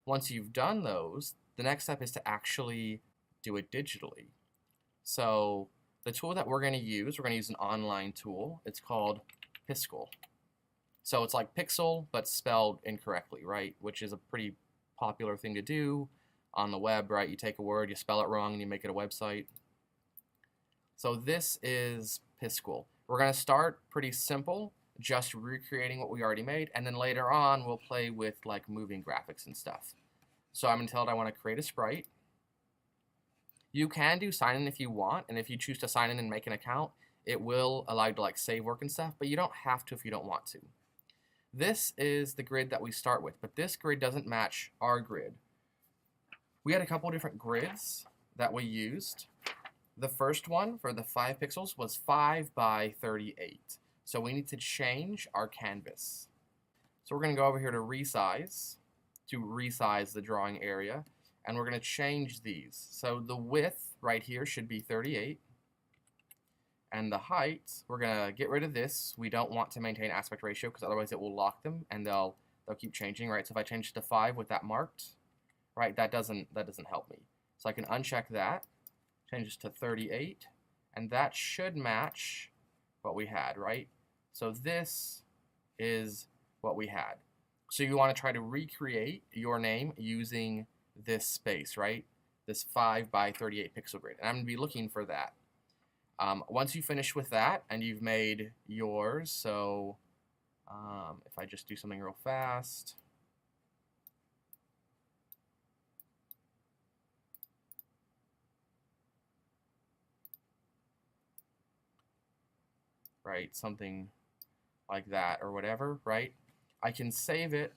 Once you've done those, the next step is to actually do it digitally. So the tool that we're going to use an online tool. It's called Piskel. So it's like pixel, but spelled incorrectly, right? Which is a pretty popular thing to do on the web, right? You take a word, you spell it wrong, and you make it a website. So this is Piskel. We're going to start pretty simple, just recreating what we already made, and then later on we'll play with like moving graphics and stuff. So I'm going to tell it I want to create a sprite. You can do sign in if you want, and if you choose to sign in and make an account, it will allow you to like save work and stuff, but you don't have to if you don't want to. This is the grid that we start with, but this grid doesn't match our grid. We had a couple different grids that we used. The first one for the 5 pixels was 5 by 38. So we need to change our canvas. So we're going to go over here to resize the drawing area, and we're going to change these. So the width right here should be 38. And the height, we're going to get rid of this. We don't want to maintain aspect ratio because otherwise it will lock them and they'll keep changing, right? So if I change it to 5 with that marked, right, that doesn't help me. So I can uncheck that, change this to 38, and that should match what we had, right? So this is what we had. So you want to try to recreate your name using this space, right? This 5 by 38 pixel grid. And I'm going to be looking for that. Once you finish with that and you've made yours, so if I just do something real fast. Right, something like that or whatever, right? I can save it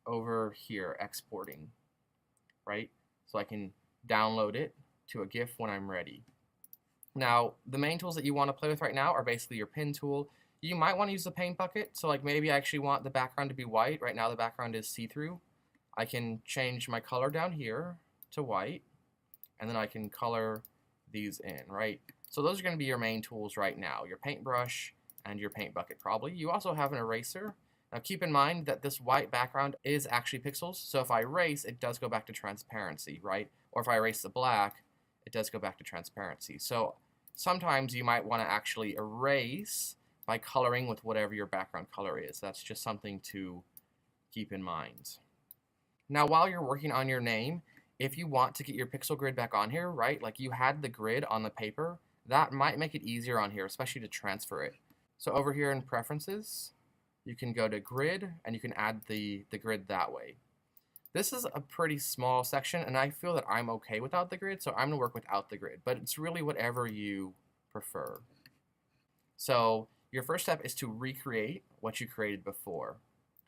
over here, exporting, right? So I can download it to a GIF when I'm ready. Now, the main tools that you want to play with right now are basically your pen tool. You might want to use the paint bucket. So like maybe I actually want the background to be white. Right now the background is see-through. I can change my color down here to white, and then I can color these in, right? So those are going to be your main tools right now, your paintbrush and your paint bucket probably. You also have an eraser. Now keep in mind that this white background is actually pixels. So if I erase, it does go back to transparency, right? Or if I erase the black, it does go back to transparency. So sometimes you might want to actually erase by coloring with whatever your background color is. That's just something to keep in mind. Now, while you're working on your name, if you want to get your pixel grid back on here, right, like you had the grid on the paper, that might make it easier on here, especially to transfer it. So over here in Preferences, you can go to Grid, and you can add the grid that way. This is a pretty small section, and I feel that I'm okay without the grid, so I'm going to work without the grid, but it's really whatever you prefer. So your first step is to recreate what you created before,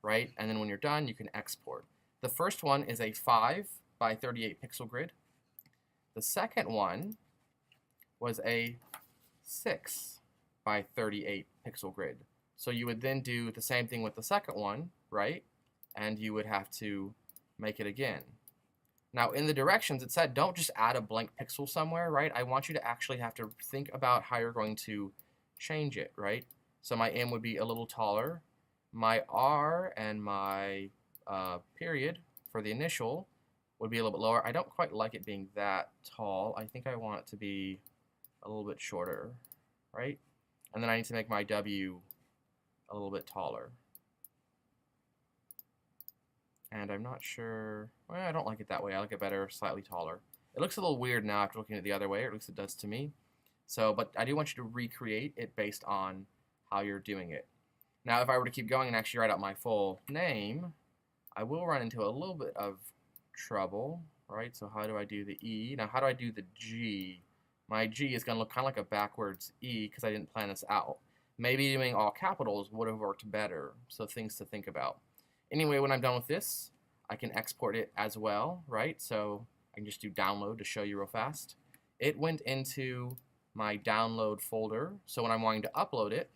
right? And then when you're done, you can export. The first one is a 5 by 38 pixel grid. The second one was a 6 by 38 pixel grid. So you would then do the same thing with the second one, right? And you would have to make it again. Now in the directions it said don't just add a blank pixel somewhere, right? I want you to actually have to think about how you're going to change it, right? So my M would be a little taller. My R and my period for the initial would be a little bit lower. I don't quite like it being that tall. I think I want it to be a little bit shorter, right? And then I need to make my W a little bit taller. And I'm not sure, well, I don't like it that way. I like it better, slightly taller. It looks a little weird now after looking at it the other way, or at least it does to me. So, but I do want you to recreate it based on how you're doing it. Now, if I were to keep going and actually write out my full name, I will run into a little bit of trouble, right? So how do I do the E? Now, how do I do the G? My G is going to look kind of like a backwards E because I didn't plan this out. Maybe doing all capitals would have worked better, so things to think about. Anyway, when I'm done with this, I can export it as well, right? So I can just do download to show you real fast. It went into my download folder, so when I'm wanting to upload it,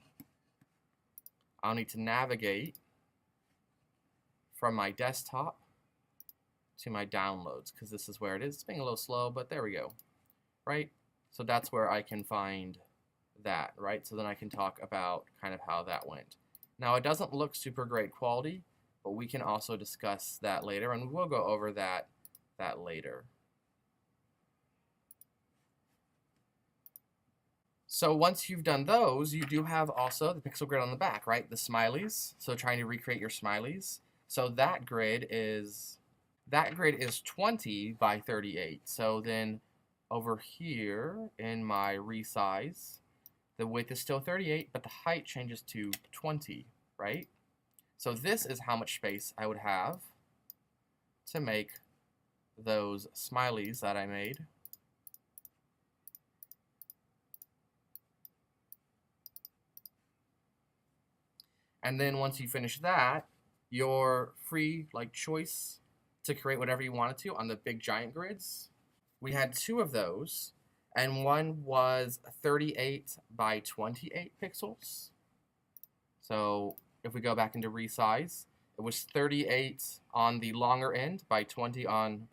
I'll need to navigate from my desktop to my downloads, because this is where it is. It's being a little slow, but there we go, right? So that's where I can find that, right? So then I can talk about kind of how that went. Now, it doesn't look super great quality, but we can also discuss that later, and we'll go over that later. So once you've done those, you do have also the pixel grid on the back, right? The smileys. So trying to recreate your smileys. So that grid is 20 by 38. So then over here in my resize, the width is still 38, but the height changes to 20, right? So this is how much space I would have to make those smileys that I made. And then once you finish that, your free choice to create whatever you wanted to on the big giant grids. We had 2 of those, and one was 38 by 28 pixels. So if we go back into resize, it was 38 on the longer end by 28 on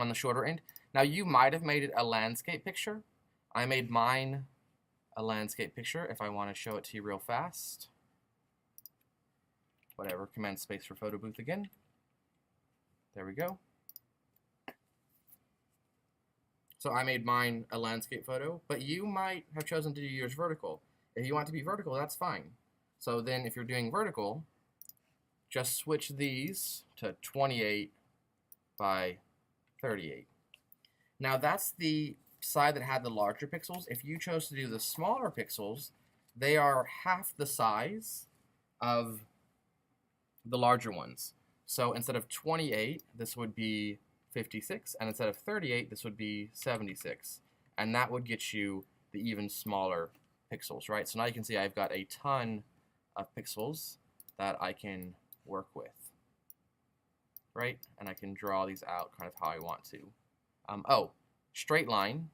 the shorter end. Now you might have made it a landscape picture. I made mine a landscape picture if I want to show it to you real fast. Whatever, command space for photo booth again. There we go. So I made mine a landscape photo, but you might have chosen to do yours vertical. If you want it to be vertical, that's fine. So then if you're doing vertical, just switch these to 28 by 38. Now that's the side that had the larger pixels. If you chose to do the smaller pixels, they are half the size of the larger ones. So instead of 28, this would be 56, and instead of 38, this would be 76. And that would get you the even smaller pixels, right? So now you can see I've got a ton of pixels that I can work with, right? And I can draw these out kind of how I want to. Oh, straight line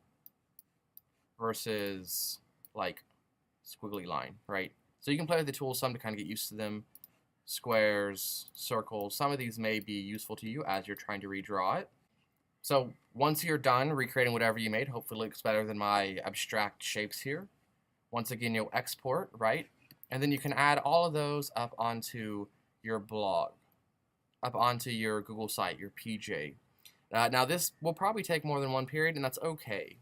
versus squiggly line, right? So you can play with the tools some to kind of get used to them. Squares, circles, some of these may be useful to you as you're trying to redraw it. So once you're done recreating whatever you made, hopefully it looks better than my abstract shapes here. Once again, you'll export, right? And then you can add all of those up onto your blog, up onto your Google site, your PJ. Now this will probably take more than one period, and that's okay.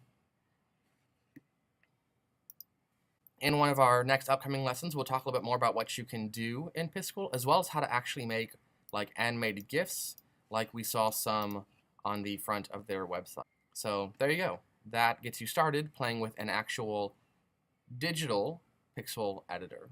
In one of our next upcoming lessons, we'll talk a little bit more about what you can do in Piskel, as well as how to actually make animated GIFs, like we saw some on the front of their website. So there you go. That gets you started playing with an actual digital pixel editor.